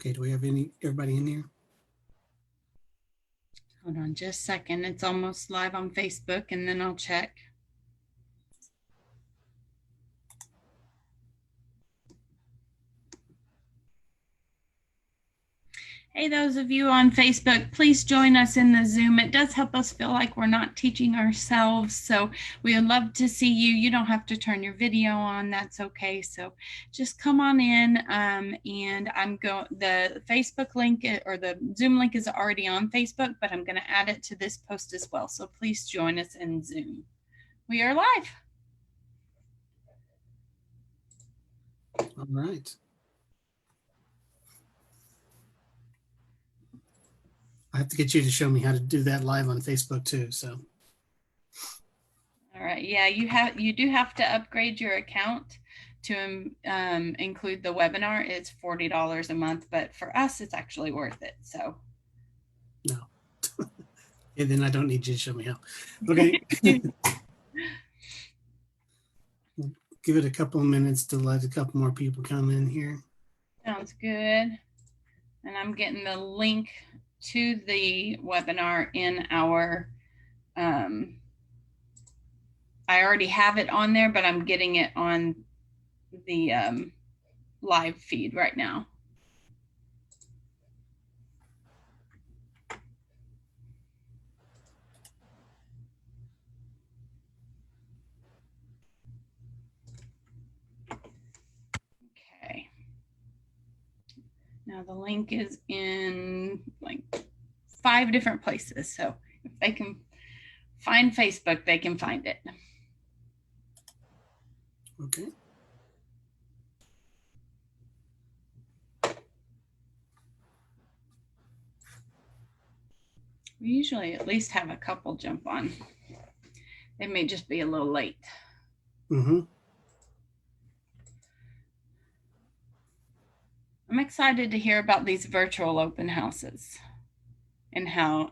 Okay, do we have everybody in here? Hold on just a second. It's almost live on Facebook, and then I'll check. Hey, those of you on Facebook, please join us in the Zoom. It does help us feel like we're not teaching ourselves. So we would love to see you. You don't have to turn your video on. That's okay. So just come on in. And the Facebook link or the Zoom link is already on Facebook, but I'm going to add it to this post as well. So please join us in Zoom. We are live. All right. I have to get you to show me how to do that live on Facebook too. So. All right. Yeah, you do have to upgrade your account to include the webinar. It's $40 a month, but for us, it's actually worth it. So. No. And then I don't need you to show me how. Okay. Give it a couple of minutes to let a couple more people come in here. Sounds good. And I'm getting the link to the webinar in our, I already have it on there, but I'm getting it on the live feed right now. Okay. Now the link is in like 5 different places. So if they can find Facebook, they can find it. Okay. We usually at least have a couple jump on. They may just be a little late. Mm-hmm. I'm excited to hear about these virtual open houses and how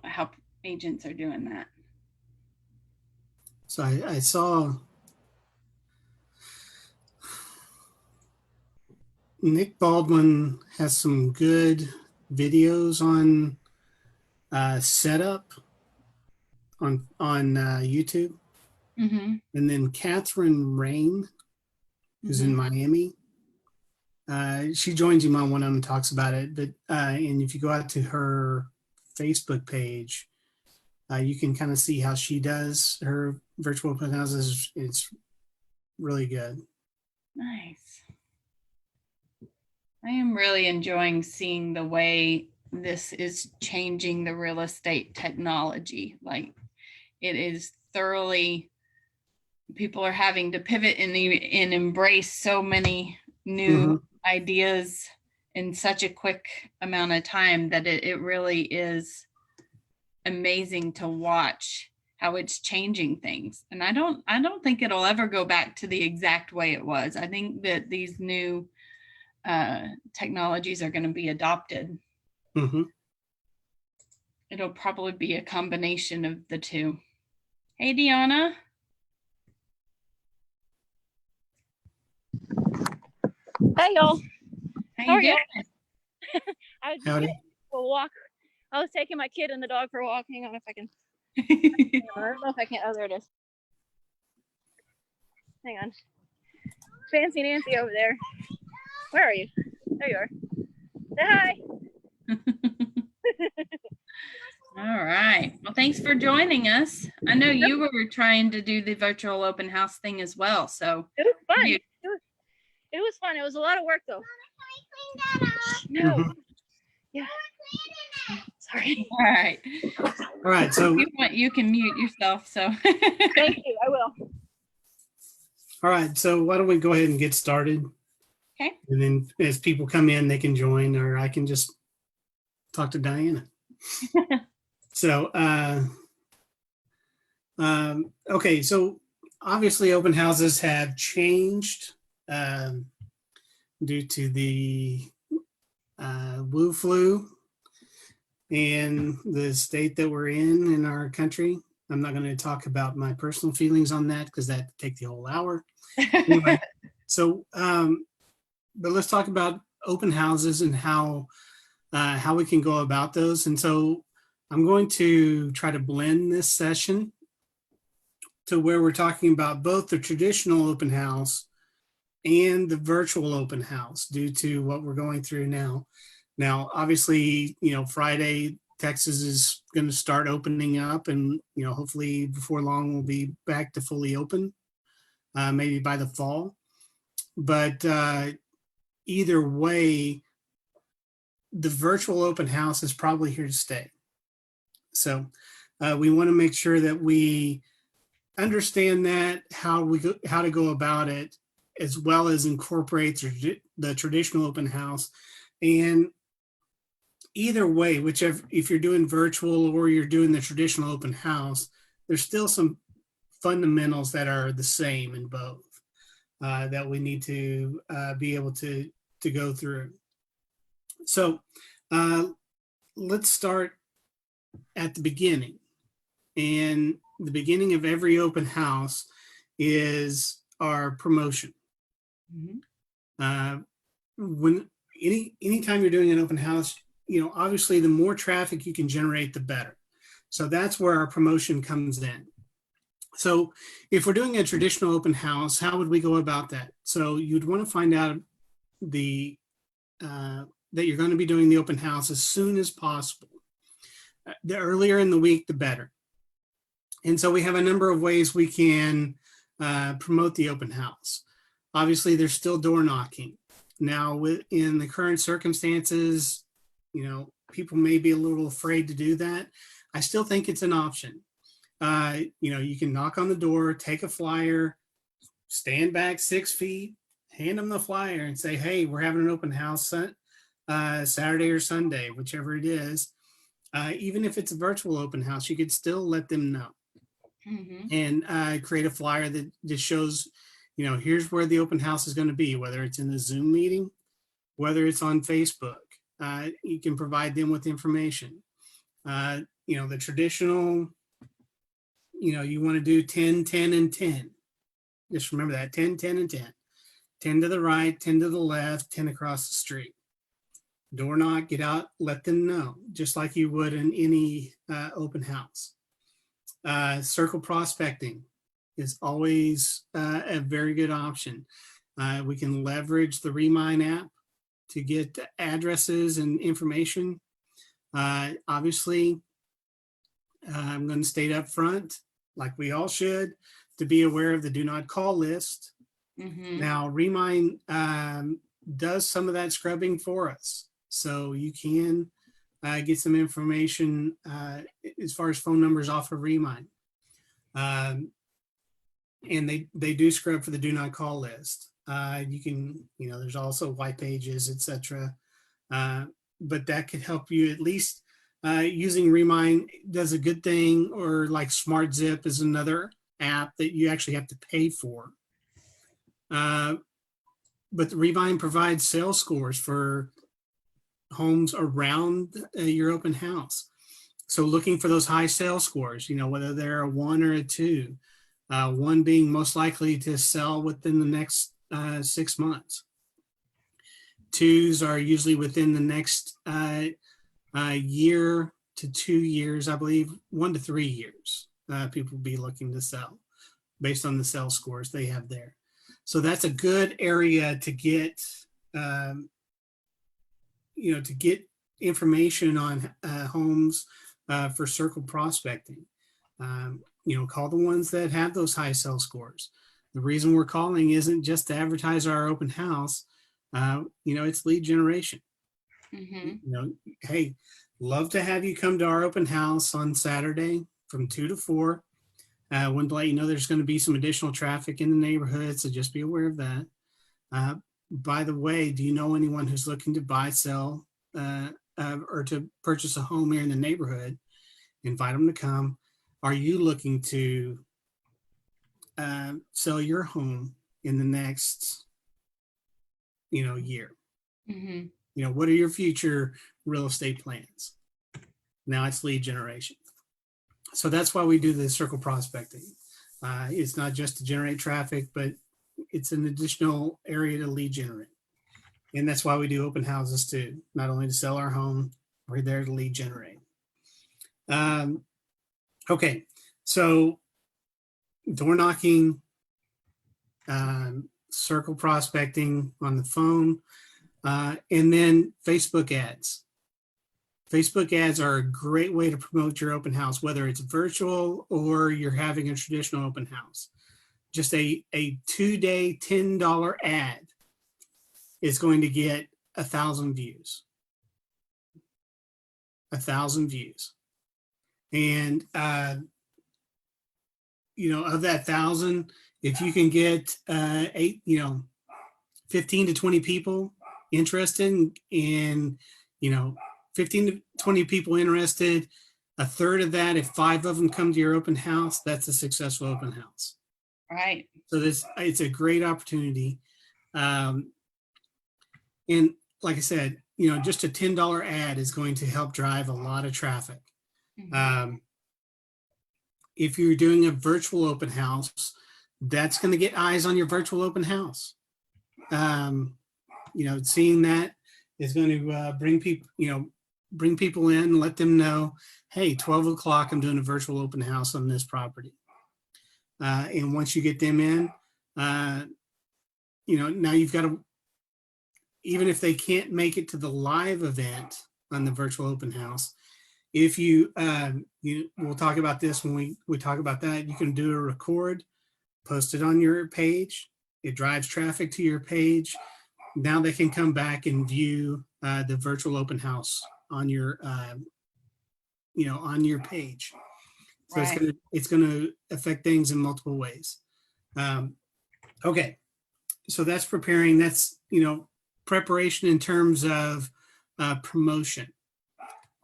agents are doing that. So I saw Nick Baldwin has some good videos on setup on YouTube. Mm-hmm. And then Catherine Rain, who's in Miami, she joins him on one of them and talks about it. But and if you go out to her Facebook page, you can kind of see how she does her virtual open houses. It's really good. Nice. I am really enjoying seeing the way this is changing the real estate technology. Like it is thoroughly, people are having to pivot and embrace so many new ideas in such a quick amount of time that it really is amazing to watch how it's changing things. And I don't think it'll ever go back to the exact way it was. I think that these new technologies are going to be adopted. Mm-hmm. It'll probably be a combination of the two. Hey, Deanna. Hey, y'all. How you doing? I was just getting for a walk. I was taking my kid and the dog for a walk. Hang on if I can. I don't know if I can. Oh, there it is. Hang on. Fancy Nancy over there. Where are you? There you are. Say hi. All right. Well, thanks for joining us. I know you were trying to do the virtual open house thing as well. So it was fun. It was fun. It was a lot of work though. No. Yeah. Sorry. All right. All right. So you can mute yourself. So thank you. I will. All right. So why don't we go ahead and get started? Okay. And then as people come in, they can join, or I can just talk to Diana. So, okay. So obviously open houses have changed due to the Wu flu and the state that we're in our country. I'm not going to talk about my personal feelings on that because that'd take the whole hour. Anyway, so, but let's talk about open houses and how how we can go about those. And so I'm going to try to blend this session to where we're talking about both the traditional open house and the virtual open house due to what we're going through now. Now, obviously, Friday, Texas is going to start opening up, and, hopefully before long we'll be back to fully open, maybe by the fall. But either way, the virtual open house is probably here to stay. So we want to make sure that we understand that how to go about it, as well as incorporate the traditional open house. And either way, whichever, if you're doing virtual or you're doing the traditional open house, there's still some fundamentals that are the same in both that we need to be able to go through. So let's start at the beginning. And the beginning of every open house is our promotion. When anytime you're doing an open house, obviously the more traffic you can generate, the better. So that's where our promotion comes in. So if we're doing a traditional open house, how would we go about that? So you'd want to find out that you're going to be doing the open house as soon as possible. The earlier in the week, the better. And so we have a number of ways we can promote the open house. Obviously, there's still door knocking. Now, in the current circumstances, people may be a little afraid to do that. I still think it's an option. You can knock on the door, take a flyer, stand back 6 feet, hand them the flyer and say, hey, we're having an open house Saturday or Sunday, whichever it is. Even if it's a virtual open house, you could still let them know. And create a flyer that just shows, here's where the open house is going to be, whether it's in the Zoom meeting, whether it's on Facebook. You can provide them with information. The traditional, you want to do 10, 10, and 10. Just remember that, 10, 10, and 10. 10 to the right, 10 to the left, 10 across the street. Door knock, get out, let them know, just like you would in any open house. Circle prospecting is always a very good option. We can leverage the Remind app to get addresses and information. Obviously, I'm going to state up front, like we all should, to be aware of the do not call list. Now, Remind does some of that scrubbing for us. So you can get some information as far as phone numbers off of Remind. And they do scrub for the do not call list. You can, there's also white pages, etc. But that could help you at least using Remind does a good thing, or like Smart Zip is another app that you actually have to pay for. But the Remind provides sales scores for homes around your open house. So looking for those high sales scores, whether they're a 1 or a 2, 1 being most likely to sell within the next 6 months. 2s are usually within the next year to 2 years, I believe, 1 to 3 years. People will be looking to sell based on the sales scores they have there. So that's a good area to get, to get information on homes for circle prospecting. Call the ones that have those high sales scores. The reason we're calling isn't just to advertise our open house. It's lead generation. Hey, love to have you come to our open house on Saturday from 2 to 4. Wanted to let you know there's going to be some additional traffic in the neighborhood, so just be aware of that. By the way, do you know anyone who's looking to buy, sell, or to purchase a home here in the neighborhood? Invite them to come. Are you looking to sell your home in the next, year? What are your future real estate plans? Now it's lead generation. So that's why we do the circle prospecting. It's not just to generate traffic, but it's an additional area to lead generate. And that's why we do open houses too, not only to sell our home, we're there to lead generate. Okay, so door knocking, circle prospecting on the phone, and then Facebook ads. Facebook ads are a great way to promote your open house, whether it's virtual or you're having a traditional open house. Just a 2-day $10 ad is going to get 1,000 views. 1,000 views. And, of that 1,000, if you can get 15 to 20 people interested in, 15 to 20 people interested, a third of that, if 5 of them come to your open house, that's a successful open house. Right. So it's a great opportunity. And like I said, just a $10 ad is going to help drive a lot of traffic. If you're doing a virtual open house, that's going to get eyes on your virtual open house. Seeing that is going to bring people in, let them know, hey, 12 o'clock, I'm doing a virtual open house on this property. And once you get them in, now you've got to, even if they can't make it to the live event on the virtual open house, if we'll talk about this when we talk about that, you can do a record, post it on your page. It drives traffic to your page. Now they can come back and view the virtual open house on your, on your page. So Right. it's gonna affect things in multiple ways. Okay, so that's preparing. That's preparation in terms of promotion.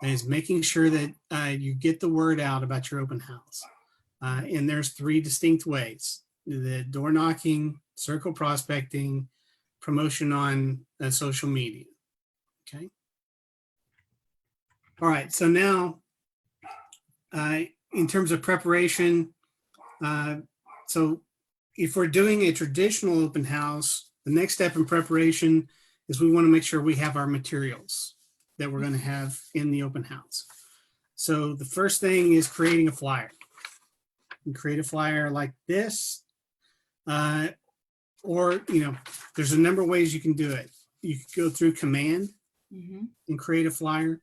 Is making sure that you get the word out about your open house. And there's 3 distinct ways: the door knocking, circle prospecting, promotion on social media. Okay. All right. So now, in terms of preparation, so if we're doing a traditional open house, the next step in preparation is we want to make sure we have our materials that we're going to have in the open house. So the first thing is creating a flyer. You create a flyer like this, or there's a number of ways you can do it. You can go through command and create a flyer.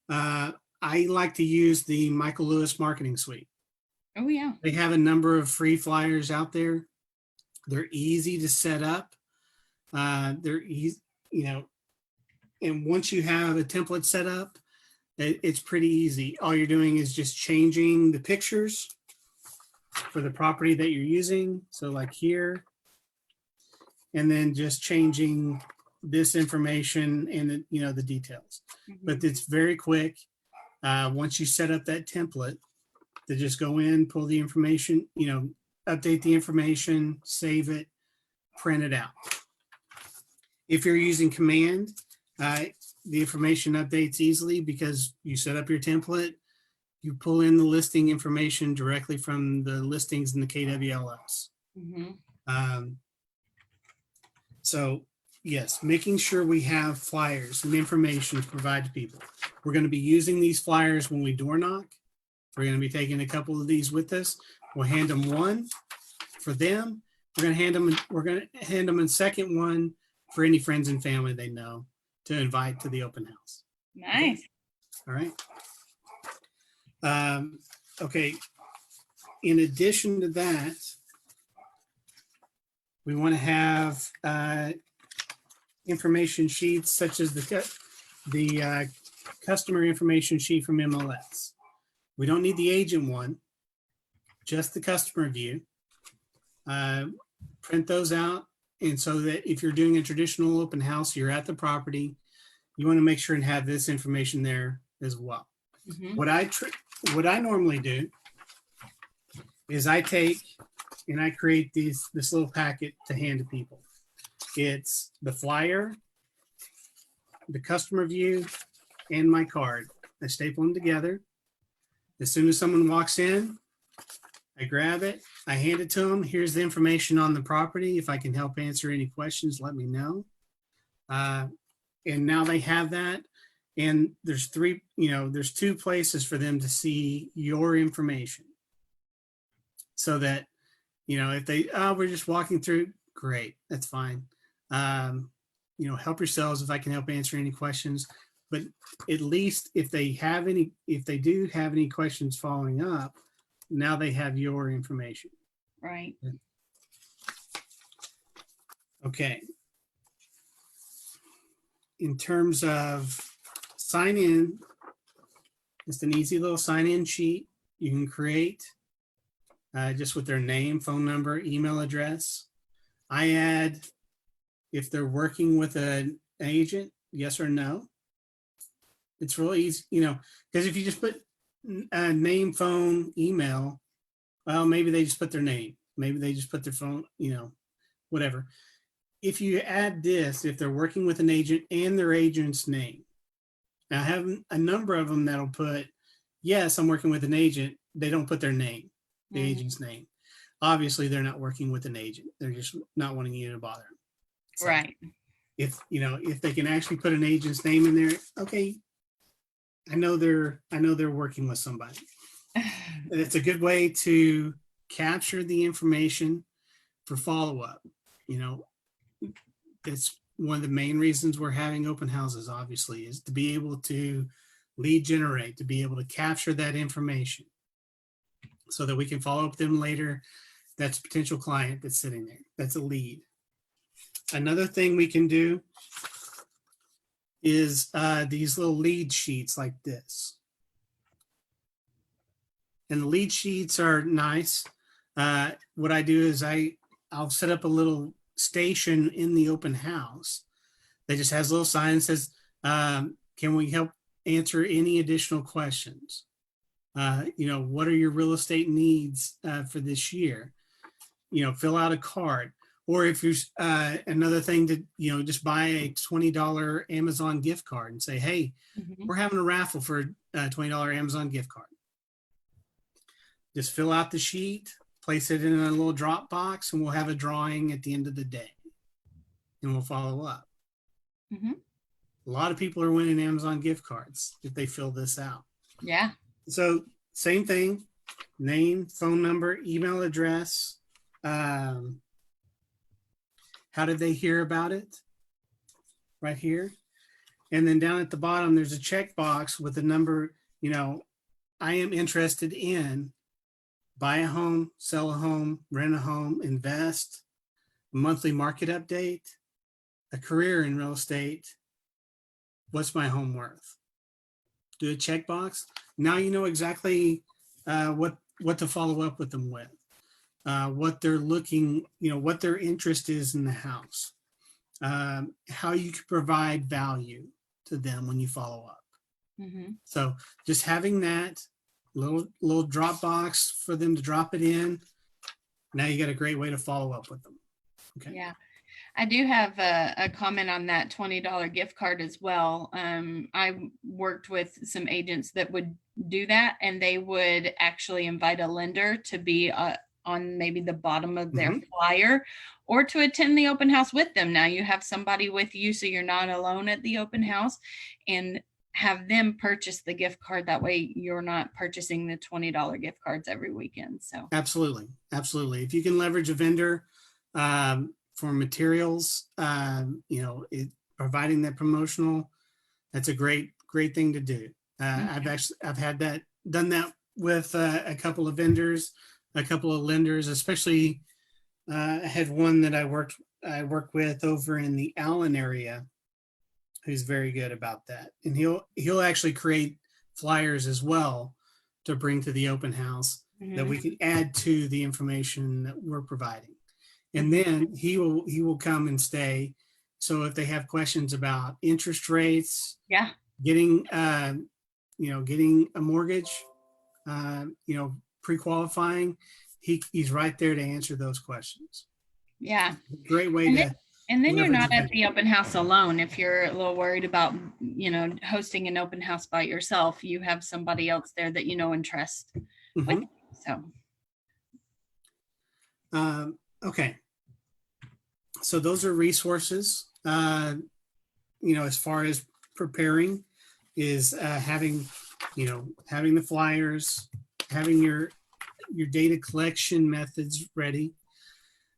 I like to use the Michael Lewis Marketing Suite. Oh yeah. They have a number of free flyers out there. They're easy to set up. They're easy, and once you have a template set up, it's pretty easy. All you're doing is just changing the pictures for the property that you're using. So like here, and then just changing this information and the details. But it's very quick. Once you set up that template, to just go in, pull the information, update the information, save it, print it out. If you're using command, the information updates easily because you set up your template, you pull in the listing information directly from the listings in the KWLS. So yes, making sure we have flyers and information to provide to people. We're going to be using these flyers when we door knock. We're going to be taking a couple of these with us. We'll hand them one for them. We're going to hand them a second one for any friends and family they know to invite to the open house. Nice. All right. Okay. In addition to that, we want to have information sheets such as the customer information sheet from MLS. We don't need the agent one, just the customer view. Print those out. And so that if you're doing a traditional open house, you're at the property, you want to make sure and have this information there as well. What I normally do is I take and I create this little packet to hand to people. It's the flyer, the customer view, and my card. I staple them together. As soon as someone walks in, I grab it, I hand it to them. Here's the information on the property. If I can help answer any questions, let me know. Uh, and now they have that. And there's there's two places for them to see your information. So that, if they, we're just walking through, great, that's fine. Help yourselves if I can help answer any questions. But at least if they do have any questions following up, now they have your information. Right. Okay. In terms of sign in, just an easy little sign in sheet you can create just with their name, phone number, email address. I add if they're working with an agent, yes or no. It's real easy, because if you just put name, phone, email, well, maybe they just put their name. Maybe they just put their phone, whatever. If you add this, if they're working with an agent and their agent's name. Now, I have a number of them that'll put, yes, I'm working with an agent. They don't put their name, the agent's name. Obviously, they're not working with an agent. They're just not wanting you to bother them. So Right. if they can actually put an agent's name in there, okay, I know they're working with somebody. It's a good way to capture the information for follow-up. It's one of the main reasons we're having open houses, obviously, is to be able to lead generate, to be able to capture that information so that we can follow up with them later. That's a potential client that's sitting there. That's a lead. Another thing we can do is these little lead sheets like this. And the lead sheets are nice. What I do is I'll set up a little station in the open house that just has a little sign that says, can we help answer any additional questions? What are your real estate needs for this year? Fill out a card. Or if you're another thing to, just buy a $20 Amazon gift card and say, hey, we're having a raffle for a $20 Amazon gift card. Just fill out the sheet, place it in a little drop box, and we'll have a drawing at the end of the day. And we'll follow up. Mm-hmm. A lot of people are winning Amazon gift cards if they fill this out. Yeah. So same thing, name, phone number, email address. How did they hear about it? Right here. And then down at the bottom, there's a checkbox with a number, I am interested in buy a home, sell a home, rent a home, invest, monthly market update, a career in real estate. What's my home worth? Do a checkbox. Now you know exactly what to follow up with them with. What they're looking, what their interest is in the house, how you can provide value to them when you follow up. Mm-hmm. So just having that little drop box for them to drop it in, now you got a great way to follow up with them. Okay. Yeah. I do have a comment on that $20 gift card as well. I worked with some agents that would do that, and they would actually invite a lender to be on maybe the bottom of their flyer, or to attend the open house with them. Now you have somebody with you, so you're not alone at the open house, and have them purchase the gift card. That way you're not purchasing the $20 gift cards every weekend. So absolutely. If you can leverage a vendor for materials, providing that promotional, that's a great thing to do. I've done that with a couple of vendors, a couple of lenders, especially I had one that I work with over in the Allen area who's very good about that. And he'll actually create flyers as well to bring to the open house that we can add to the information that we're providing. And then he will come and stay. So if they have questions about interest rates, getting getting a mortgage, pre-qualifying, he's right there to answer those questions. Yeah. Great way and then you're not at the open house alone. If you're a little worried about, hosting an open house by yourself, you have somebody else there that and trust with you. So okay. So those are resources. as far as preparing is having the flyers, having your data collection methods ready.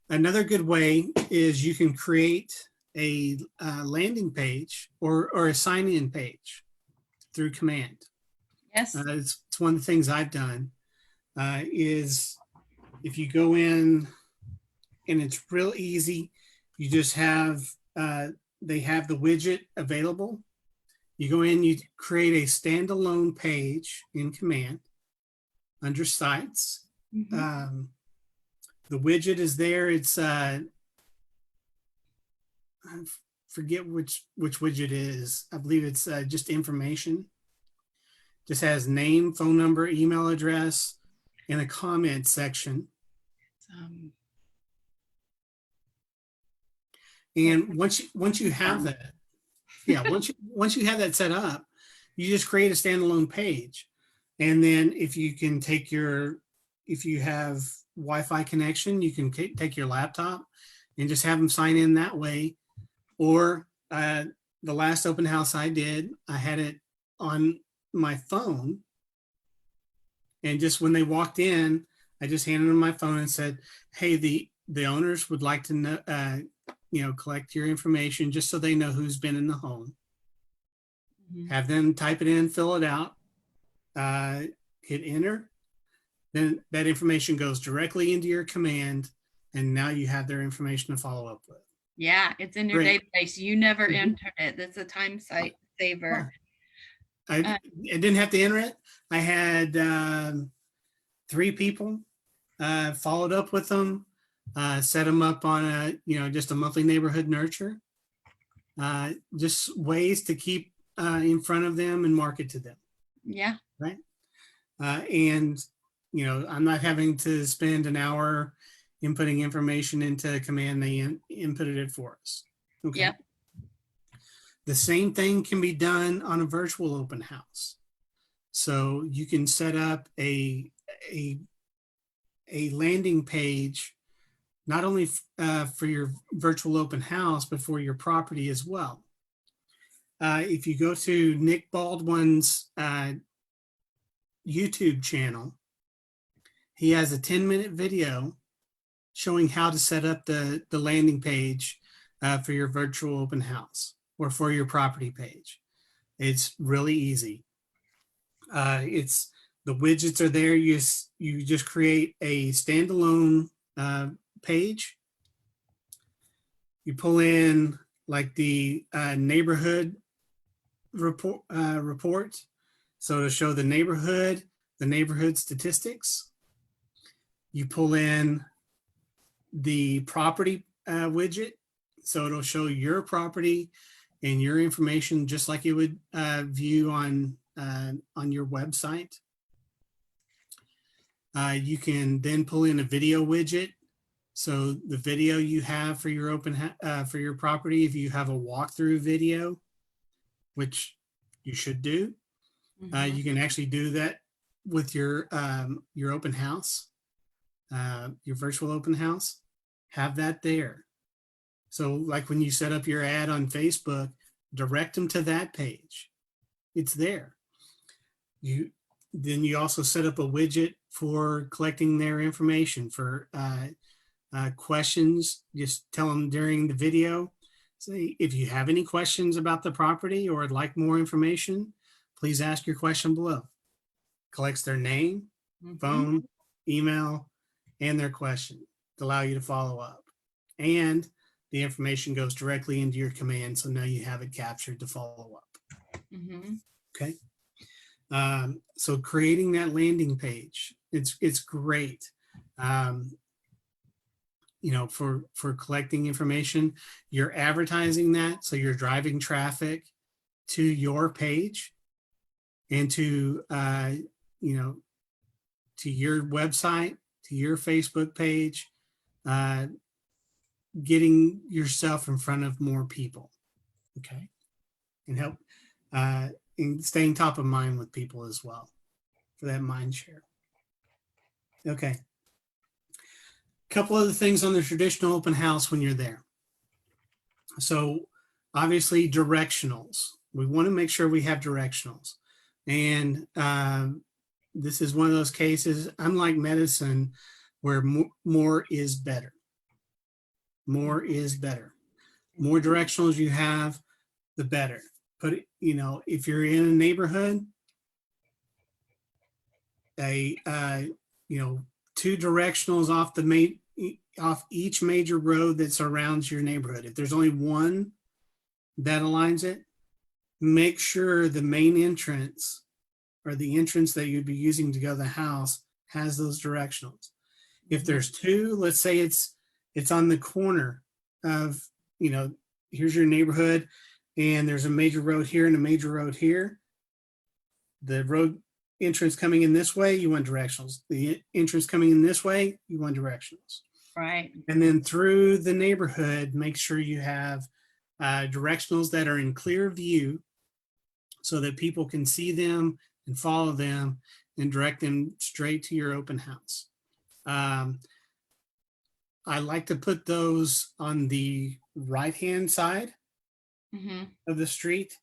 Another good way is you can create a landing page or a sign-in page through command. Yes. It's one of the things I've done is if you go in, and it's real easy, you just have, they have the widget available. You go in, you create a standalone page in command under sites. Mhm. The widget is there. It's, I forget which widget it is. I believe it's just information. Just has name, phone number, email address, and a comment section. Um, And once you have that, yeah, once you have that set up, you just create a standalone page. And then if you have Wi-Fi connection, you can take your laptop and just have them sign in that way. Or the last open house I did, I had it on my phone. And just when they walked in, I just handed them my phone and said, hey, the owners would like to know, collect your information just so they know who's been in the home. mhm. Have them type it in, fill it out, hit enter. Then that information goes directly into your command, and now you have their information to follow up with. Yeah, it's in your Great. database. You never Mhm. entered it. That's a time site saver. I didn't have to enter it. I had 3 people, followed up with them, set them up on just a monthly neighborhood nurture, just ways to keep in front of them and market to them. Yeah. Right. And, I'm not having to spend an hour inputting information into command. They inputted it for us. Okay. Yep. The same thing can be done on a virtual open house. So you can set up a landing page, not only for your virtual open house, but for your property as well. If you go to Nick Baldwin's YouTube channel, he has a 10-minute video showing how to set up the landing page for your virtual open house or for your property page. It's really easy. It's the widgets are there. You just create a standalone page. You pull in like the neighborhood report. So to show the neighborhood statistics. You pull in the property widget. So it'll show your property and your information just like you would view on your website. You can then pull in a video widget. So the video you have for your for your property, if you have a walkthrough video, which you should do, Mhm. you can actually do that with your open house, your virtual open house. Have that there. So like when you set up your ad on Facebook, direct them to that page. It's there. Then you also set up a widget for collecting their information for questions. Just tell them during the video, say, if you have any questions about the property or would like more information, please ask your question below. Collects their name, Mhm. phone, email, and their question to allow you to follow up. And the information goes directly into your command. So now you have it captured to follow up. Mhm. Okay. So creating that landing page, it's great. For collecting information, you're advertising that. So you're driving traffic to your page and to your website, to your Facebook page, getting yourself in front of more people. Okay. And help and staying top of mind with people as well for that mind share. Okay. Couple other things on the traditional open house when you're there. So obviously directionals. We want to make sure we have directionals. And this is one of those cases, unlike medicine, where more is better. More is better. More directionals you have, the better. But if you're in a neighborhood, two directionals off each major road that surrounds your neighborhood. If there's only one that aligns it, make sure the main entrance or the entrance that you'd be using to go to the house has those directionals. If there's two, let's say it's on the corner of, here's your neighborhood and there's a major road here and a major road here. The road entrance coming in this way, you want directionals. The entrance coming in this way, you want directionals. Right. And then through the neighborhood, make sure you have directionals that are in clear view so that people can see them and follow them and direct them straight to your open house. I like to put those on the right-hand side of the street.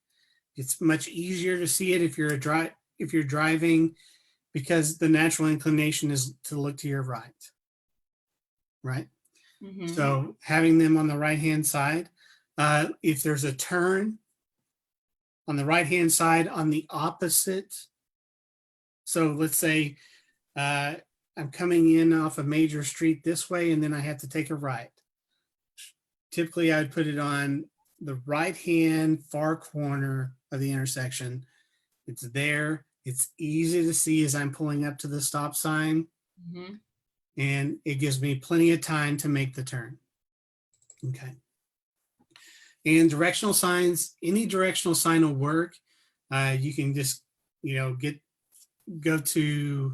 It's much easier to see it if you're driving, because the natural inclination is to look to your right. Right? So having them on the right-hand side, if there's a turn on the right-hand side on the opposite, so let's say I'm coming in off a major street this way and then I have to take a right. Typically I would put it on the right-hand far corner of the intersection. It's there. It's easy to see as I'm pulling up to the stop sign. And it gives me plenty of time to make the turn. Okay. And directional signs, any directional sign will work. You can just, go to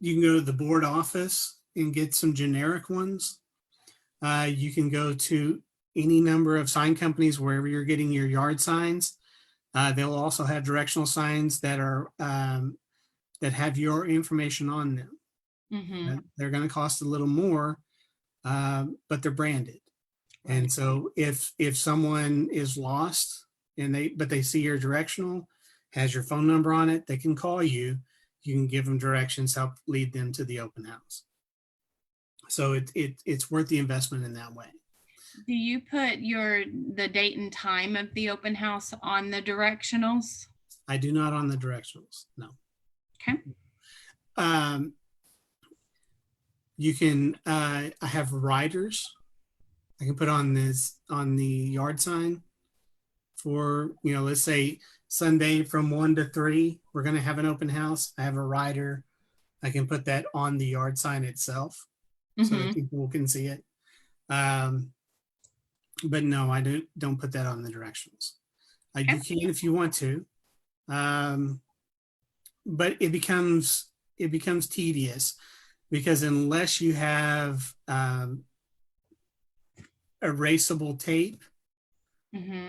you can go to the board office and get some generic ones. You can go to any number of sign companies wherever you're getting your yard signs. They'll also have directional signs that are that have your information on them. They're going to cost a little more, but they're branded. Right. And so if someone is lost and they see your directional, has your phone number on it, they can call you. You can give them directions, help lead them to the open house. So it's worth the investment in that way. Do you put the date and time of the open house on the directionals? I do not on the directionals, no. Okay. You can, I have riders I can put on the yard sign for, let's say Sunday from 1 to 3, we're going to have an open house. I have a rider. I can put that on the yard sign itself so that people can see it. But no, I don't put that on the directions. You can if you want to, but it becomes tedious because unless you have erasable tape,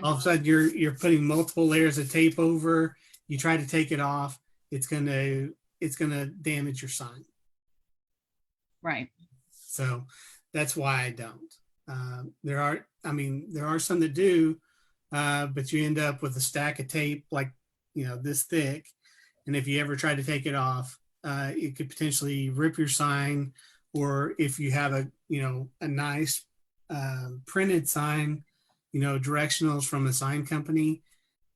all of a sudden you're putting multiple layers of tape over. You try to take it off, it's gonna damage your sign. Right. So that's why I don't. There are some that do, but you end up with a stack of tape like this thick, and if you ever try to take it off, it could potentially rip your sign. Or if you have a nice printed sign, directionals from a sign company,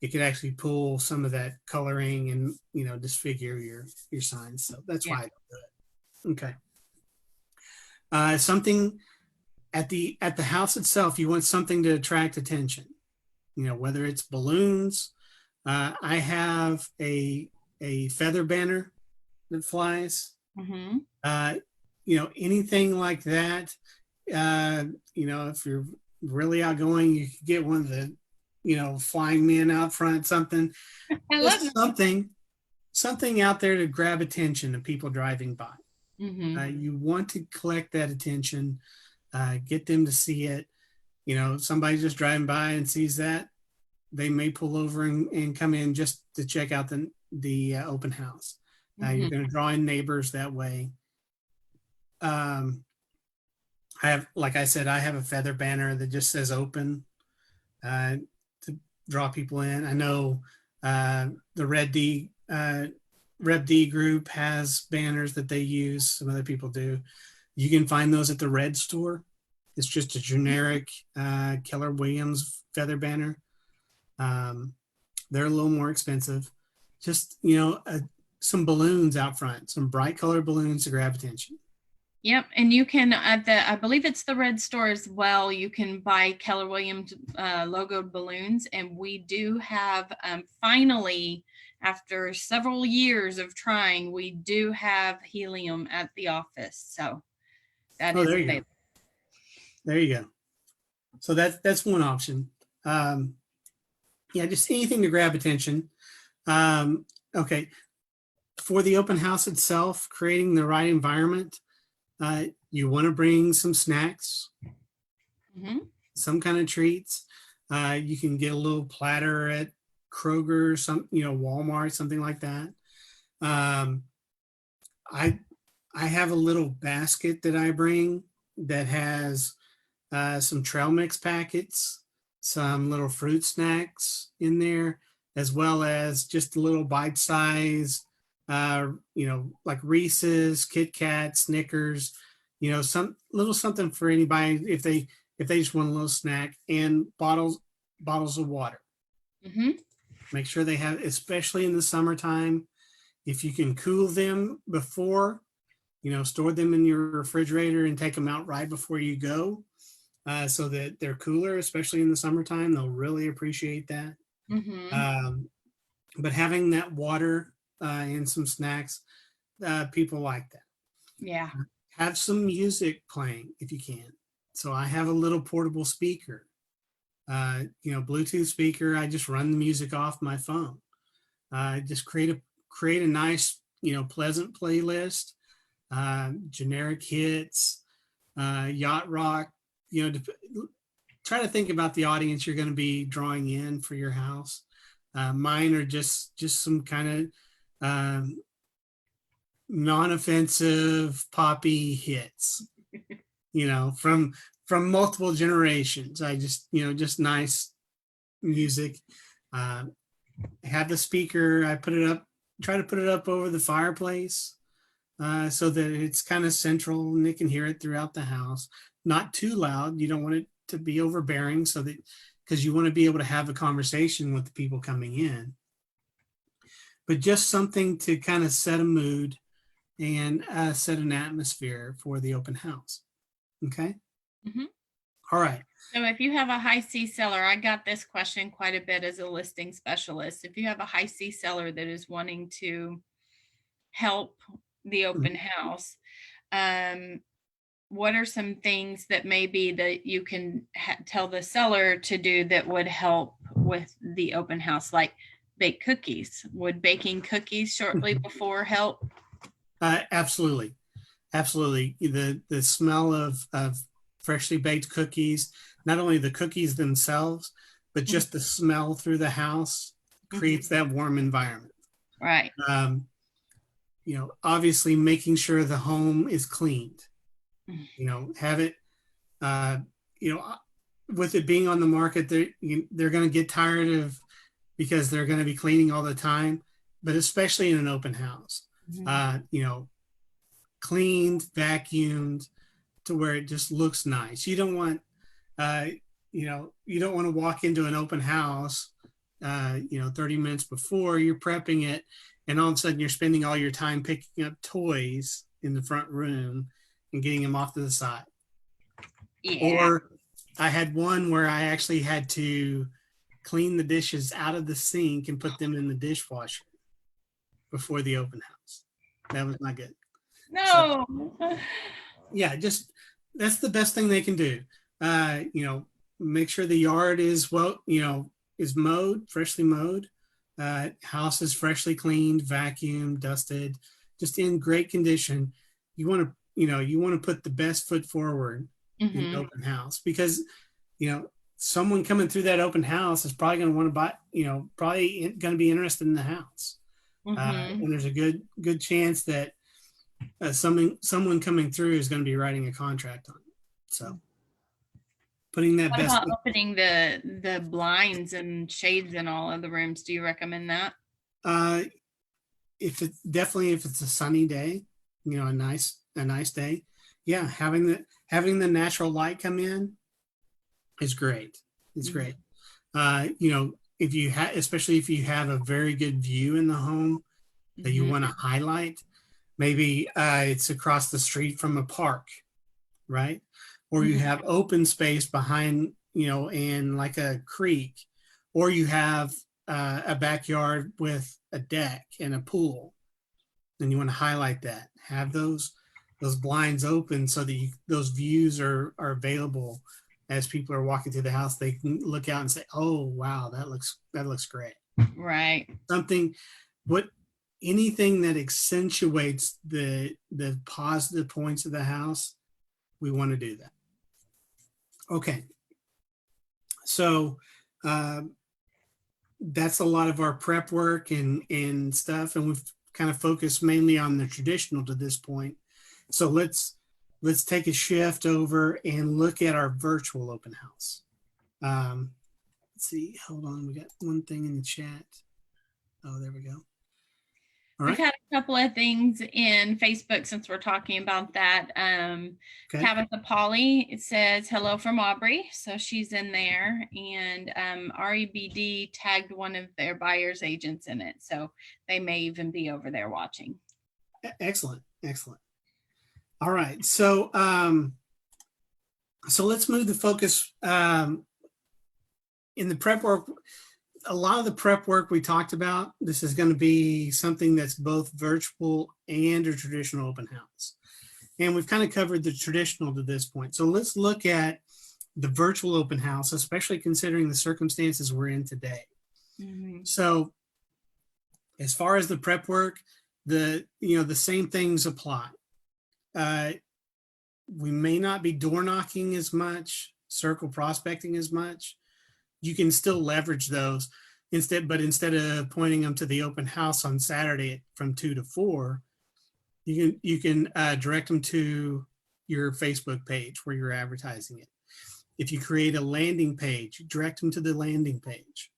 it could actually pull some of that coloring and disfigure your signs. So that's why I don't do it. Okay. Something at the house itself, you want something to attract attention. Whether it's balloons. I have a feather banner that flies. Anything like that. If you're really outgoing, you could get one of the flying men out front, something. I love something out there to grab attention of people driving by. You want to collect that attention, get them to see it. Somebody just driving by and sees that, they may pull over and come in just to check out the open house. You're going to draw in neighbors that way. I have, like I said, I have a feather banner that just says open to draw people in. I know the Reb D group has banners that they use. Some other people do. You can find those at the Red store. It's just a generic Keller Williams feather banner. They're a little more expensive. Just, some balloons out front, some bright colored balloons to grab attention. Yep, and you can I believe it's the Red store as well. You can buy Keller Williams logoed balloons, and we do have finally, after several years of trying, we do have helium at the office. So that is there you available. go. There you go. So that's one option. Just anything to grab attention. Okay, for the open house itself, creating the right environment. You want to bring some snacks, some kind of treats. You can get a little platter at Kroger, Walmart, something like that. I have a little basket that I bring that has some trail mix packets, some little fruit snacks in there, as well as just a little bite size, like Reese's, Kit Kat, Snickers, some little something for anybody if they just want a little snack, and bottles of water. Make sure they have, especially in the summertime, if you can cool them before, store them in your refrigerator and take them out right before you go, so that they're cooler, especially in the summertime. They'll really appreciate that. But having that water and some snacks, people like that. Yeah. Have some music playing if you can. So I have a little portable speaker, Bluetooth speaker. I just run the music off my phone. Just create a nice, pleasant playlist, generic hits, yacht rock. Try to think about the audience you're going to be drawing in for your house. Mine are just some kind of non-offensive poppy hits, from multiple generations. I just nice music. Have the speaker. I try to put it up over the fireplace, so that it's kind of central and they can hear it throughout the house. Not too loud. You don't want it to be overbearing, because you want to be able to have a conversation with the people coming in. But just something to kind of set a mood and set an atmosphere for the open house. Okay. All right. So if you have a high C seller, I got this question quite a bit as a listing specialist. If you have a high C seller that is wanting to help the open house, what are some things that maybe that you can tell the seller to do that would help with the open house, like bake cookies? Would baking cookies shortly before help? Absolutely. The smell of freshly baked cookies, not only the cookies themselves, but just the smell through the house creates that warm environment. Right. Obviously making sure the home is cleaned. Have it, with it being on the market, they're going to get tired of, because they're going to be cleaning all the time, but especially in an open house, cleaned, vacuumed to where it just looks nice. You don't want, you don't want to walk into an open house, 30 minutes before you're prepping it, and all of a sudden you're spending all your time picking up toys in the front room and getting them off to the side. Yeah. Or I had one where I actually had to clean the dishes out of the sink and put them in the dishwasher before the open house. That was not good. No. So, just that's the best thing they can do. Make sure the yard is is mowed, freshly mowed. House is freshly cleaned, vacuumed, dusted, just in great condition. You want to put the best foot forward in an open house, because someone coming through that open house is probably going to want to buy, probably going to be interested in the house. And there's a good chance that someone coming through is going to be writing a contract on it. So putting that What best, about opening the blinds and shades in all of the rooms? Do you recommend that? uh, if it definitely, if it's a sunny day, you know, a nice day, yeah, having the natural light come in is great. It's Mhm. great. You know, if you have, especially if you have a very good view in the home that you Mhm. want to highlight, maybe it's across the street from a park, right? Or you Mhm. have open space behind, you know, in like a creek, or you have a backyard with a deck and a pool, and you want to highlight that. Have those blinds open so that those views are available as people are walking through the house. They can look out and say, "Oh, wow, that looks great." Right. Something, what anything that accentuates the positive points of the house, we want to do that. Okay, so that's a lot of our prep work and stuff, and we've kind of focused mainly on the traditional to this point. So let's take a shift over and look at our virtual open house. Let's see, hold on, we got one thing in the chat. Oh, there we go. All We've right. had a couple of things in Facebook since we're talking about that. Okay. Tabitha Polly, it says hello from Aubrey. So she's in there. And REBD tagged one of their buyer's agents in it. So they may even be over there watching. Excellent. Excellent. All right. So so let's move the focus in the prep work. A lot of the prep work we talked about, this is going to be something that's both virtual and a traditional open house. And we've kind of covered the traditional to this point. So let's look at the virtual open house, especially considering the circumstances we're in today. Mm-hmm. So as far as the prep work, the same things apply. We may not be door knocking as much, circle prospecting as much. You can still leverage those instead of pointing them to the open house on Saturday from 2 to 4, you can direct them to your Facebook page where you're advertising it. If you create a landing page, direct them to the landing page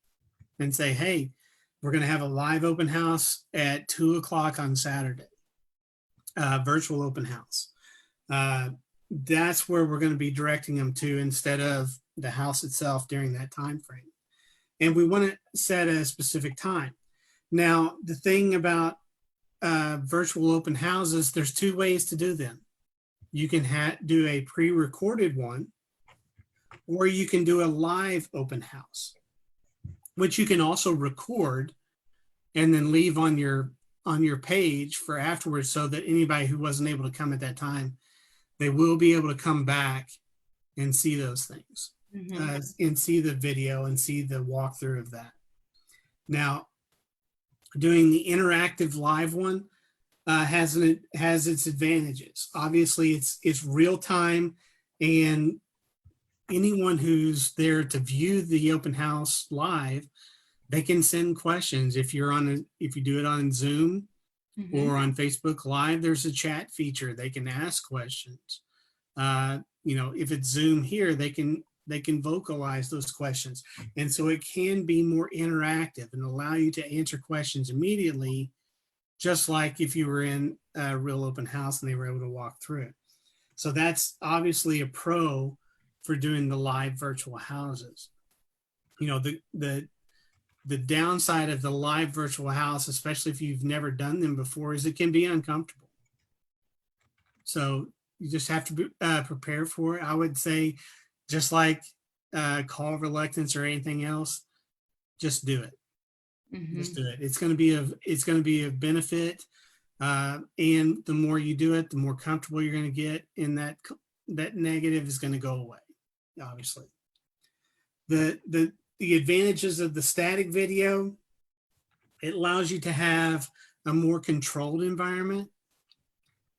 and say, hey, we're going to have a live open house at 2 o'clock on Saturday, virtual open house. That's where we're going to be directing them to instead of the house itself during that time frame. And we want to set a specific time. Now, the thing about virtual open houses, there's two ways to do them. You can do a pre-recorded one, or you can do a live open house, which you can also record and then leave on your page for afterwards, so that anybody who wasn't able to come at that time, they will be able to come back and see those things. Mm-hmm. And see the video and see the walkthrough of that. Now, doing the interactive live one has its advantages. Obviously, it's real time, and anyone who's there to view the open house live, they can send questions. If you do it on Zoom Mm-hmm. or on Facebook Live, there's a chat feature. They can ask questions. If it's Zoom here, they can vocalize those questions. And so it can be more interactive and allow you to answer questions immediately, just like if you were in a real open house and they were able to walk through it. So that's obviously a pro for doing the live virtual houses. The downside of the live virtual house, especially if you've never done them before, is it can be uncomfortable. So you just have to prepare for it. I would say, just like call reluctance or anything else, just do it. Mm-hmm. Just do it. It's going to be a benefit, and the more you do it, the more comfortable you're going to get, and that negative is going to go away. Obviously, the advantages of the static video, it allows you to have a more controlled environment.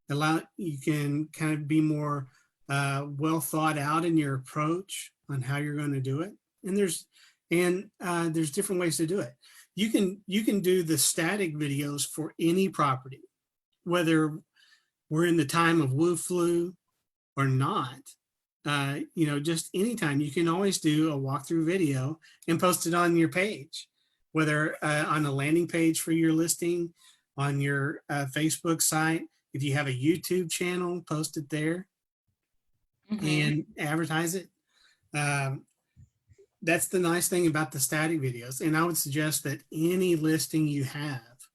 You can kind of be more well thought out in your approach on how you're going to do it. And there's different ways to do it. You can do the static videos for any property, whether we're in the time of Wu Flu or not. just anytime you can always do a walkthrough video and post it on your page, whether on a landing page for your listing, on your Facebook site. If you have a YouTube channel, post it there Mhm. and advertise it. That's the nice thing about the static videos. And I would suggest that any listing you have,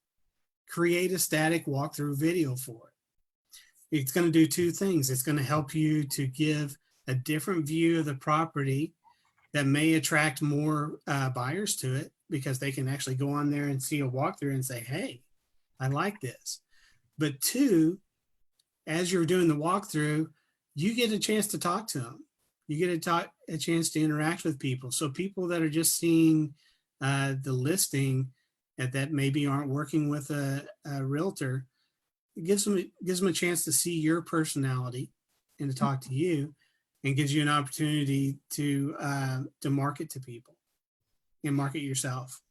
create a static walkthrough video for it. It's going to do two things. It's going to help you to give a different view of the property that may attract more buyers to it, because they can actually go on there and see a walkthrough and say, hey, I like this. But two, as you're doing the walkthrough, you get a chance to talk to them. You get a chance to interact with people. So people that are just seeing the listing that maybe aren't working with a realtor, it gives them a chance to see your personality and to talk to you, and gives you an opportunity to market to people and market yourself.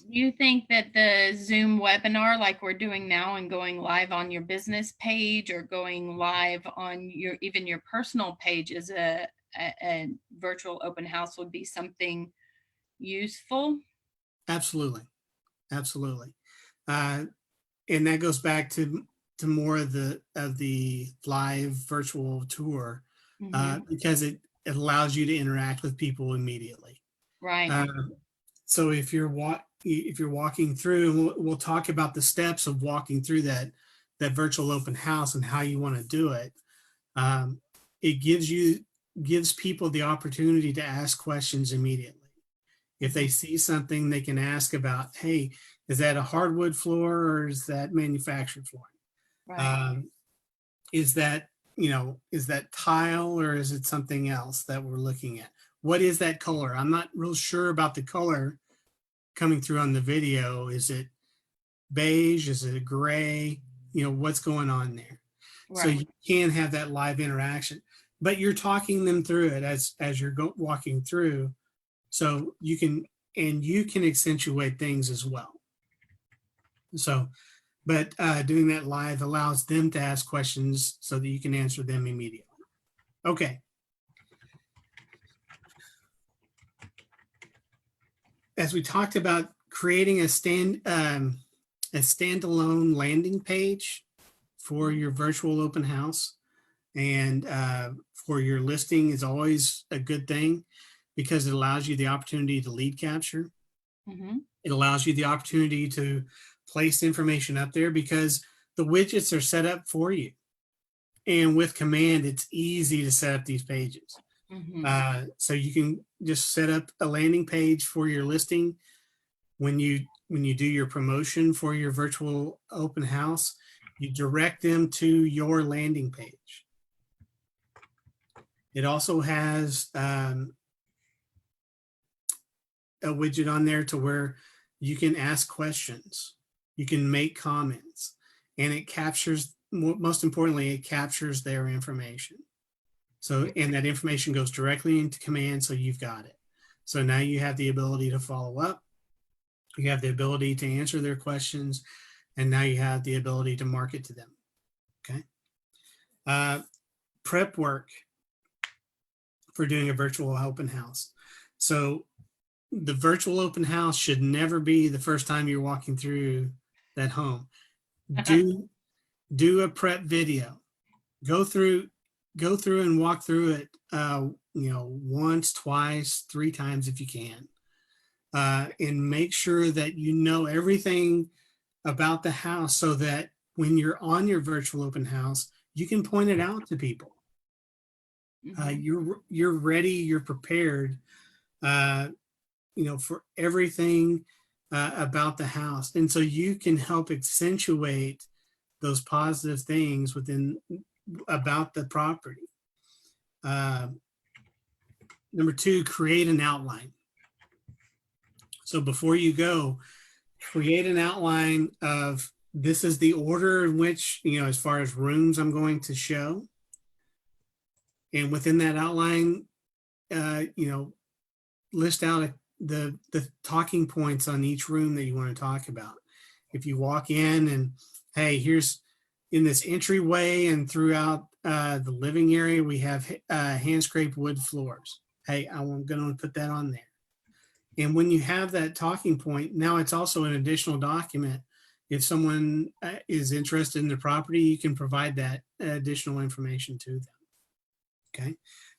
Do you think that the Zoom webinar, like we're doing now, and going live on your business page or going live on even your personal page as a virtual open house, would be something useful? Absolutely. And that goes back to more of the live virtual tour, because it allows you to interact with people immediately. Right. So if you're walking through, we'll talk about the steps of walking through that virtual open house and how you want to do it. It gives people the opportunity to ask questions immediately. If they see something, they can ask about, hey, is that a hardwood floor or is that manufactured flooring? Right. Is that tile or is it something else that we're looking at? What is that color? I'm not real sure about the color coming through on the video. Is it beige? Is it a gray? What's going on there? Right. So you can have that live interaction, but you're talking them through it as you're walking through. So you can accentuate things as well. So, but doing that live allows them to ask questions so that you can answer them immediately. Okay. As we talked about, creating a standalone landing page for your virtual open house and for your listing is always a good thing, because it allows you the opportunity to lead capture. It allows you the opportunity to place information up there, because the widgets are set up for you. And with command, it's easy to set up these pages. So you can just set up a landing page for your listing. When you do your promotion for your virtual open house, you direct them to your landing page. It also has a widget on there to where you can ask questions, you can make comments, and it captures, most importantly, it captures their information. So, and that information goes directly into command, so you've got it. So now you have the ability to follow up, you have the ability to answer their questions, and now you have the ability to market to them. Okay. Prep work for doing a virtual open house. So the virtual open house should never be the first time you're walking through that home. Do a prep video. Go through and walk through it, once, twice, 3 times if you can, and make sure that you know everything about the house, so that when you're on your virtual open house, you can point it out to people. You're ready, you're prepared, for everything about the house, and so you can help accentuate those positive things about the property. Number 2, create an outline. So before you go, create an outline of, this is the order in which, as far as rooms I'm going to show. And within that outline, list out the talking points on each room that you want to talk about. If you walk in and, hey, here's in this entryway and throughout the living area, we have hand scraped wood floors. Hey, I'm going to put that on there. And when you have that talking point, now it's also an additional document. If someone is interested in the property, you can provide that additional information to them. Okay.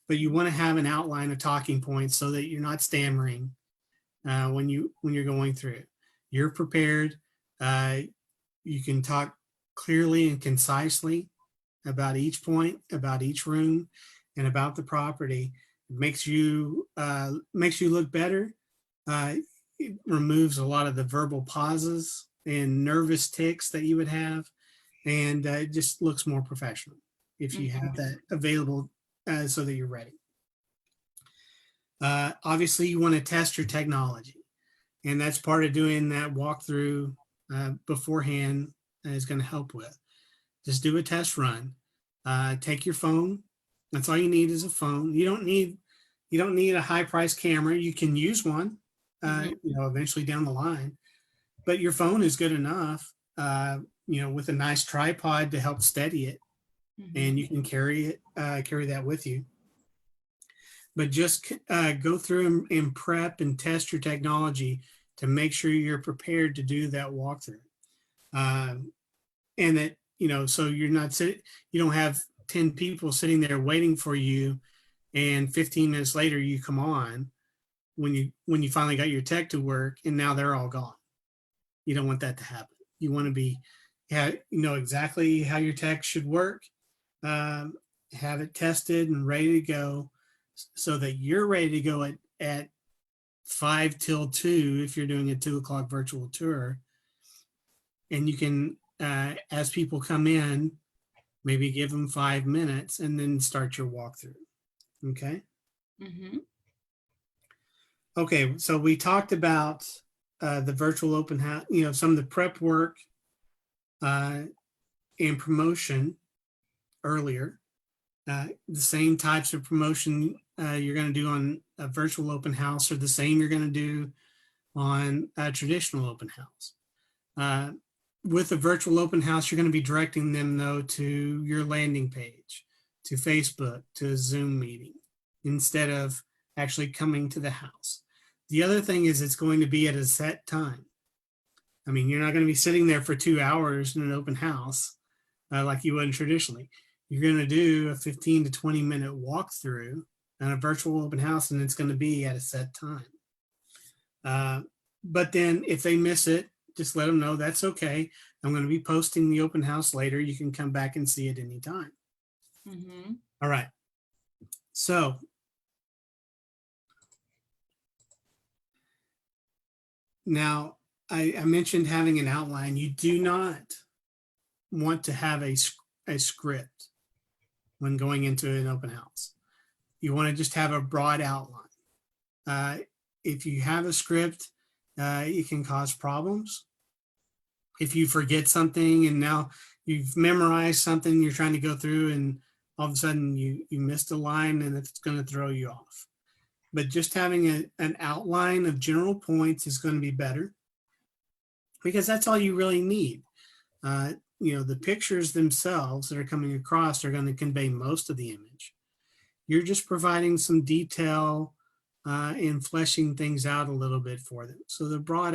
But you want to have an outline of talking points so that you're not stammering when you're going through it. You're prepared. You can talk clearly and concisely about each point, about each room, and about the property. It makes you look better. It removes a lot of the verbal pauses and nervous tics that you would have, and it just looks more professional if you have that available so that you're ready. Obviously, you want to test your technology, and that's part of doing that walkthrough beforehand is going to help with. Just do a test run. Take your phone. That's all you need is a phone. You don't need a high price camera. You can use one, eventually down the line, but your phone is good enough, with a nice tripod to help steady it, and you can carry that with you. But just go through and prep and test your technology to make sure you're prepared to do that walkthrough. And that, so you're not you don't have 10 people sitting there waiting for you, and 15 minutes later you come on when you finally got your tech to work, and now they're all gone. You don't want that to happen. You want to know exactly how your tech should work, have it tested and ready to go, so that you're ready to go at 5 till 2 if you're doing a 2 o'clock virtual tour. And you can, as people come in, maybe give them 5 minutes and then start your walkthrough. Okay. Okay. So we talked about the virtual open house, some of the prep work and promotion earlier. The same types of promotion you're going to do on a virtual open house are the same you're going to do on a traditional open house. With a virtual open house, you're going to be directing them, though, to your landing page, to Facebook, to a Zoom meeting, instead of actually coming to the house. The other thing is it's going to be at a set time. I mean, you're not going to be sitting there for 2 hours in an open house like you would traditionally. You're going to do a 15 to 20 minute walkthrough on a virtual open house, and it's going to be at a set time. But then if they miss it, just let them know that's okay. I'm going to be posting the open house later. You can come back and see it anytime. All right. So now I mentioned having an outline. You do not want to have a script when going into an open house. You want to just have a broad outline. If you have a script, it can cause problems. If you forget something and now you've memorized something, you're trying to go through and all of a sudden you missed a line, and it's going to throw you off. But just having an outline of general points is going to be better, because that's all you really need. The pictures themselves that are coming across are going to convey most of the image. You're just providing some detail and fleshing things out a little bit for them. So the broad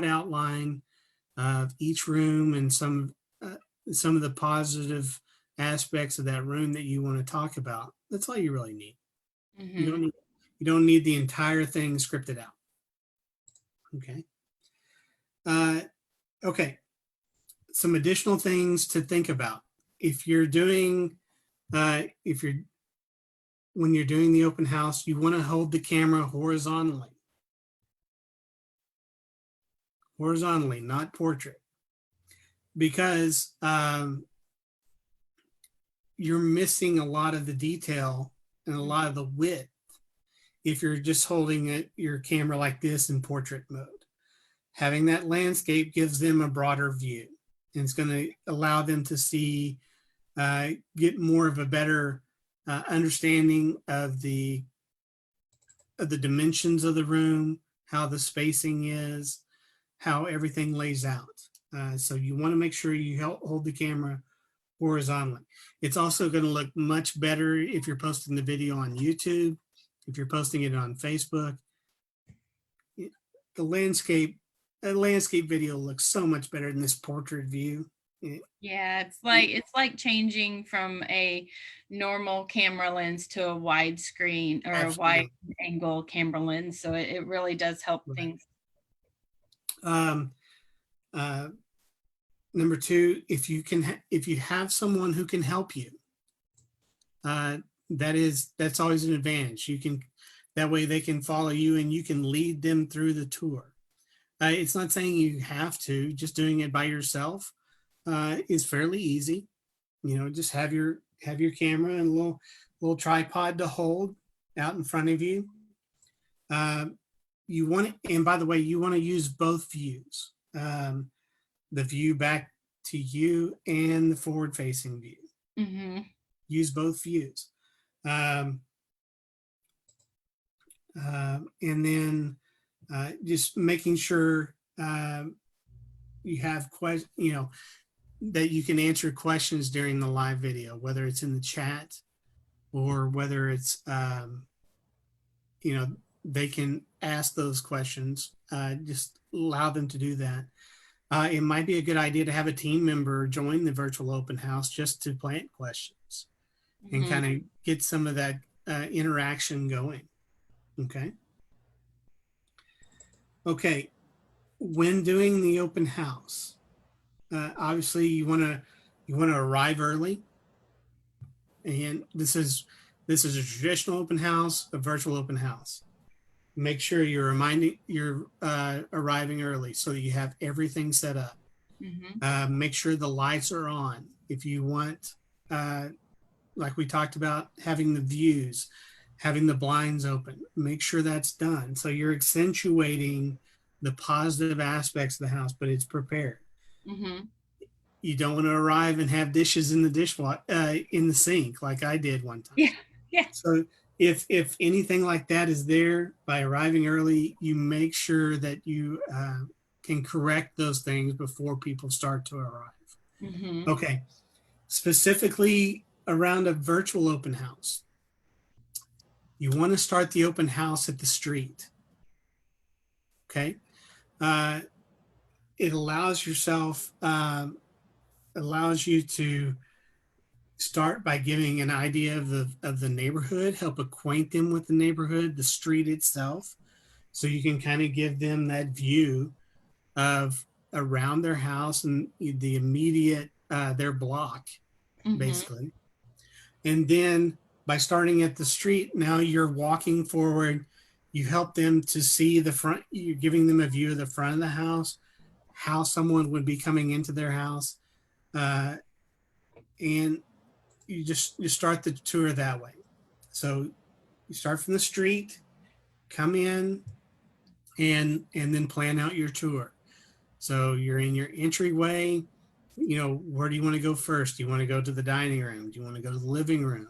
outline of each room and some of the positive aspects of that room that you want to talk about. That's all you really need. You don't need the entire thing scripted out. Okay. Okay. Some additional things to think about. When you're doing the open house, you want to hold the camera horizontally, not portrait, because you're missing a lot of the detail and a lot of the width if you're just holding your camera like this in portrait mode. Having that landscape gives them a broader view, and it's going to allow them to see, get more of a better understanding of the dimensions of the room, how the spacing is, how everything lays out. So you want to make sure you hold the camera horizontally. It's also going to look much better if you're posting the video on YouTube, if you're posting it on Facebook. The landscape video looks so much better than this portrait view. Yeah, it's like changing from a normal camera lens to a wide screen or a wide Absolutely. angle camera lens. So it really does help Right. things. Number two, if you have someone who can help you, that's always an advantage. That way they can follow you and you can lead them through the tour. It's not saying you have to. Just doing it by yourself is fairly easy. Just have your camera and a little tripod to hold out in front of you. You want to, and by the way, you want to use both views, the view back to you and the forward-facing view. Mm-hmm. Use both views, and then just making sure you have that you can answer questions during the live video, whether it's in the chat or whether it's they can ask those questions. Just allow them to do that. It might be a good idea to have a team member join the virtual open house just to plant questions and kind of get some of that interaction going. Okay. When doing the open house, obviously you want to arrive early, and this is a traditional open house, a virtual open house. Make sure you're arriving early so that you have everything set up. Mm-hmm. Make sure the lights are on. If you want, like we talked about, having the views, having the blinds open, make sure that's done. So you're accentuating the positive aspects of the house, but it's prepared. Mm-hmm. You don't want to arrive and have dishes in the dishwasher, in the sink, like I did one time. Yeah. So if anything like that is there, by arriving early, you make sure that you can correct those things before people start to arrive. Mm-hmm. Okay. Specifically around a virtual open house, you want to start the open house at the street. Okay. It allows you to start by giving an idea of the neighborhood, help acquaint them with the neighborhood, the street itself, so you can kind of give them that view of around their house and the immediate their block, basically. And then by starting at the street, now you're walking forward. You help them to see the front. You're giving them a view of the front of the house, how someone would be coming into their house, and you start the tour that way. So you start from the street, come in, and then plan out your tour. So you're in your entryway. Where do you want to go first? Do you want to go to the dining room? Do you want to go to the living room?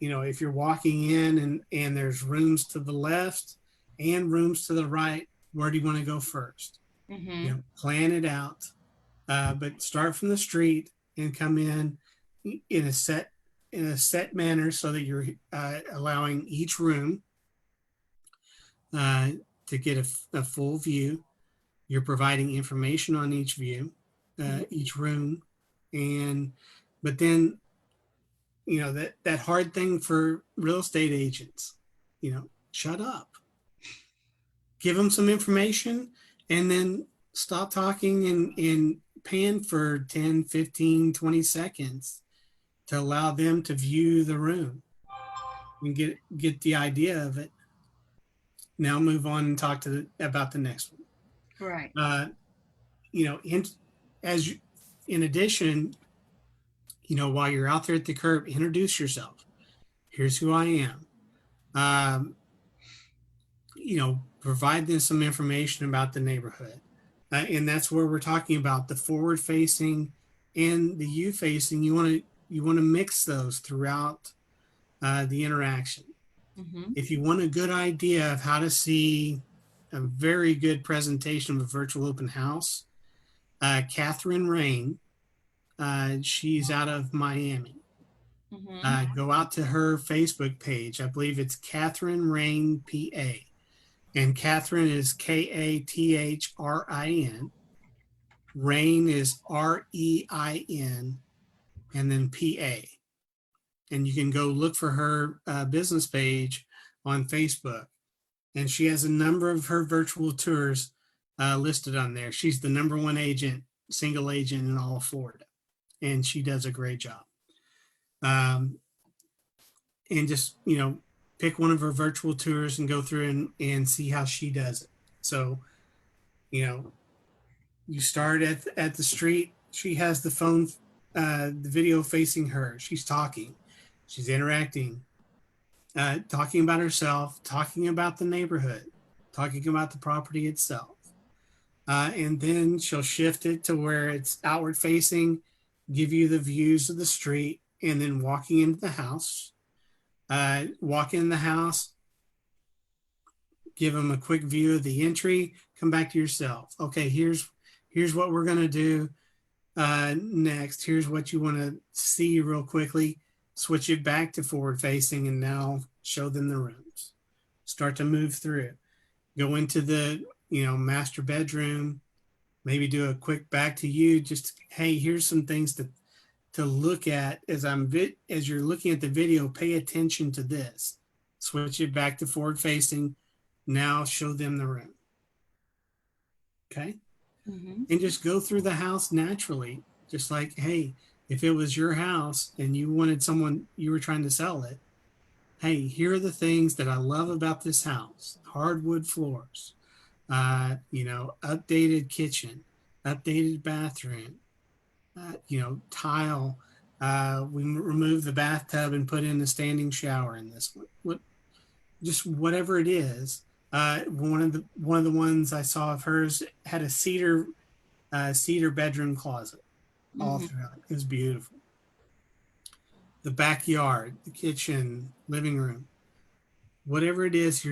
If you're walking in and there's rooms to the left and rooms to the right, where do you want to go first? Mm-hmm. Plan it out, but start from the street and come in a set manner so that you're allowing each room to get a full view. You're providing information on each view, each room, but then that hard thing for real estate agents, shut up, give them some information, and then stop talking and pan for 10, 15, 20 seconds to allow them to view the room and get the idea of it. Now move on and talk about the next one. Right. In addition, while you're out there at the curb, introduce yourself. Here's who I am. Provide them some information about the neighborhood. And that's where we're talking about the forward facing and the you facing. You want to mix those throughout the interaction. Mm-hmm. If you want a good idea of how to see a very good presentation of a virtual open house, Catherine Rain She's out of Miami. Mhm. Go out to her Facebook page. I believe it's Catherine Rain PA. And Catherine is Kathryn. Rain is REIN, and then PA. And you can go look for her business page on Facebook. And she has a number of her virtual tours listed on there. She's the number one agent, single agent in all of Florida. And she does a great job. And just, pick one of her virtual tours and go through and see how she does it. So, you start at the street. She has the phone, the video facing her. She's talking, she's interacting, talking about herself, talking about the neighborhood, talking about the property itself. And then she'll shift it to where it's outward facing, give you the views of the street, and then walking into the house. Walk in the house, give them a quick view of the entry, come back to yourself. Okay, here's what we're going to do next. Here's what you want to see real quickly. Switch it back to forward facing and now show them the rooms. Start to move through it. Go into the, master bedroom, maybe do a quick back to you. Just, hey, here's some things to look at as you're looking at the video. Pay attention to this. Switch it back to forward facing. Now show them the room. Okay. Mhm. And just go through the house naturally. Just like, hey, if it was your house and you wanted someone, you were trying to sell it. Hey, here are the things that I love about this house. Hardwood floors, updated kitchen, updated bathroom, tile. We removed the bathtub and put in a standing shower in this one. Just whatever it is. One of the ones I saw of hers had a cedar bedroom closet all Mhm. throughout. It was beautiful. The backyard, the kitchen, living room, whatever it is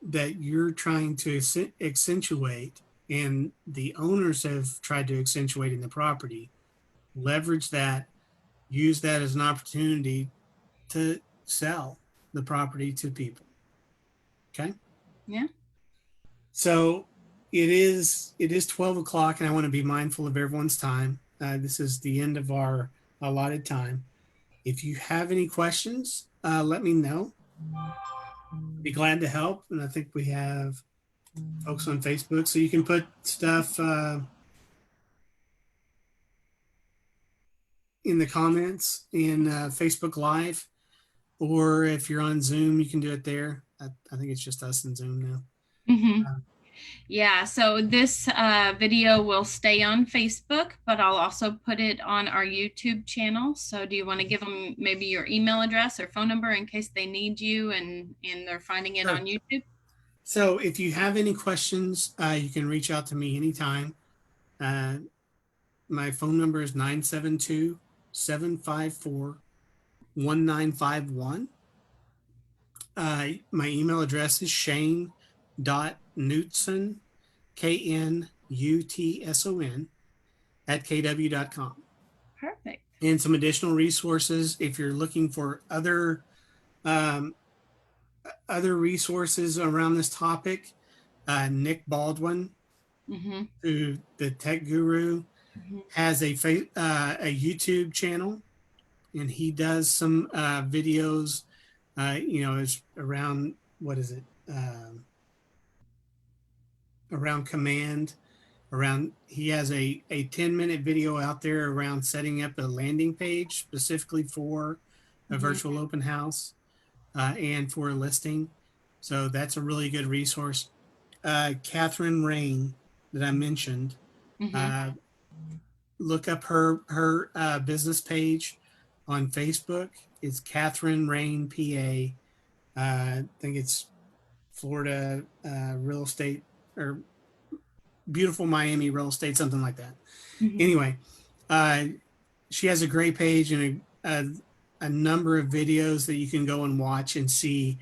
that you're trying to accentuate, and the owners have tried to accentuate in the property. Leverage that. Use that as an opportunity to sell the property to people. Okay. Yeah. So it is 12 o'clock, and I want to be mindful of everyone's time. This is the end of our allotted time. If you have any questions, let me know. Be glad to help. And I think we have folks on Facebook, so you can put stuff in the comments in Facebook Live, or if you're on Zoom, you can do it there. I think it's just us in Zoom now. Mhm. Yeah, so this video will stay on Facebook, but I'll also put it on our YouTube channel. So do you want to give them maybe your email address or phone number in case they need you and they're finding it Sure. on YouTube? So if you have any questions, you can reach out to me anytime. My phone number is 972-754-1951. My email address is shane.knutson, KNUTSON, @kw.com. Perfect. And some additional resources if you're looking for other resources around this topic. Nick Baldwin, Mm-hmm. who the tech guru, Mm-hmm. has a YouTube channel, and he does some videos. Is around, what is it? Around command. He has a 10-minute video out there around setting up a landing page specifically for a Mhm. virtual open house and for a listing. So that's a really good resource. Catherine Rain, that I mentioned, Mm-hmm. look up her business page on Facebook. It's Catherine Rain PA. I think it's Florida real estate, or beautiful Miami real estate, something like that. Mm-hmm. Anyway, she has a great page and a number of videos that you can go and watch and see,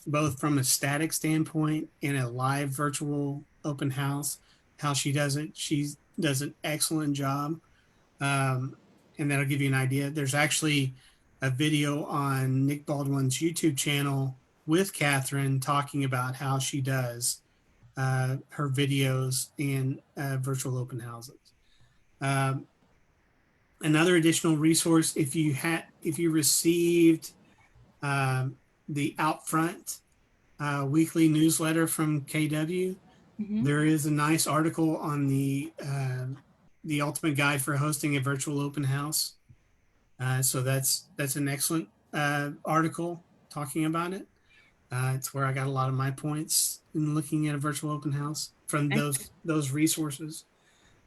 both from a static standpoint and a live virtual open house, how she does it. She does an excellent job. and that'll give you an idea. There's actually a video on Nick Baldwin's YouTube channel with Catherine talking about how she does her videos in virtual open houses. Another additional resource, if you received the Outfront weekly newsletter from KW, there is a nice article on the ultimate guide for hosting a virtual open house. So that's an excellent article talking about it. It's where I got a lot of my points in looking at a virtual open house from those resources.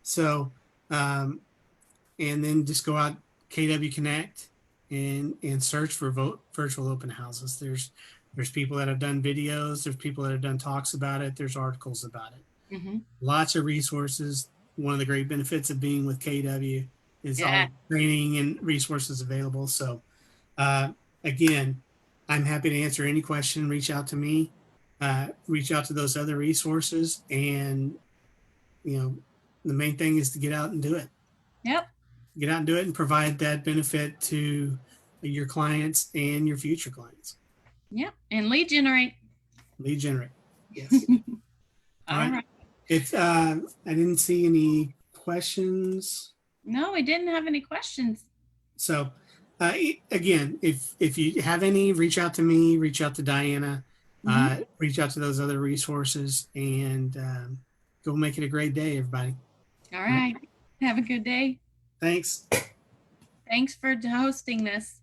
So, and then just go out KW Connect and search for virtual open houses. There's people that have done videos. There's people that have done talks about it. There's articles about it. Lots of resources. One of the great benefits of being with KW is all training and resources available. So again, I'm happy to answer any question. Reach out to me, reach out to those other resources. And, the main thing is to get out and do it. Yep. Get out and do it and provide that benefit to your clients and your future clients. Yep. And lead generate. Lead generate. Yes. All right. If I didn't see any questions. No, we didn't have any questions. So again, if you have any, reach out to me, reach out to Diana, reach out to those other resources, and go make it a great day, everybody. All right. Have a good day. Thanks. Thanks for hosting this.